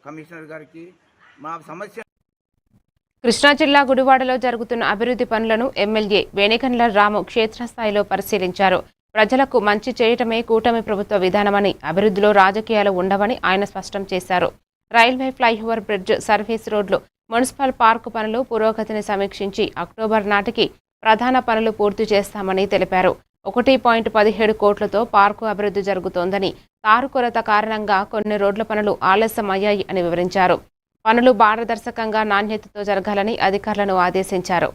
Commissioner గారికి మా సమస్య. కృష్ణా జిల్లా గుడివాడలో జరుగుతున్న అభివృద్ధి పనులను ఎమ్మెల్యే వేణిగండ్ల రాము క్షేత్రస్థాయిలో పరిశీలించారు. ప్రజలకు మంచి చేయటమే కూటమి ప్రభుత్వ విధానమని, అభివృద్ధిలో రాజకీయాలు ఉండవని ఆయన స్పష్టం చేశారు. రైల్వే ఫ్లైఓవర్ బ్రిడ్జ్, సర్వీస్ రోడ్లు, మున్సిపల్ పార్కు పనులు పురోగతిని సమీక్షించి అక్టోబర్ నాటికి ప్రధాన పనులు పూర్తి చేస్తామని తెలిపారు. 1.17 కోట్లతో పార్కు అభివృద్ధి జరుగుతోందని, తారు కొరత కారణంగా కొన్ని రోడ్ల పనులు ఆలస్యమయ్యాయి అని వివరించారు. పనులు పారదర్శకంగా నాణ్యతతో జరగాలని అధికారులను ఆదేశించారు.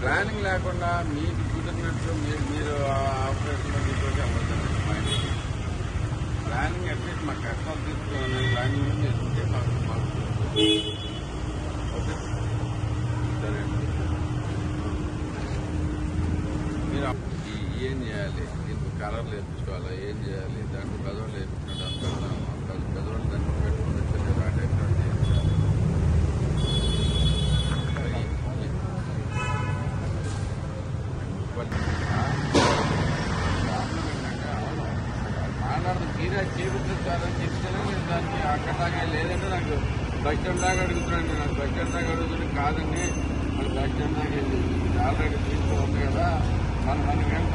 ప్లానింగ్ లేకుండా మీకు కుదిరినట్లు మీరు ఆపరేషన్లో తీసుకొని అవ్వదండి. ప్లానింగ్ అట్లీస్ట్ మాకు కష్టాలు తీసుకోవాలి. ప్లానింగ్ చేసుకుంటే మాకు ఓకే సరే అండి. మీరు ఏం చేయాలి, దీనికి కలర్లు వేయించుకోవాలా, ఏం చేయాలి, దాంట్లో పెదవులు వేయించుకుంటే పెదవులు దాంట్లో పెట్టుకుని వచ్చి ఆ టైప్ మాట్లాడదు. మీరే చేపించాలని చెప్తేనే నేను దానికి అక్కడ దాకా లేదంటే నాకు బస్ స్టాండ్ దాకా అడుగుతున్నాను. నాకు బస్ స్టాండ్ దాకా అడుగుతుంది కాదండి, మన బస్ స్టాండ్ దాకా వెళ్ళి ఆల్రెడీ తీసుకోవాలి కదా. మన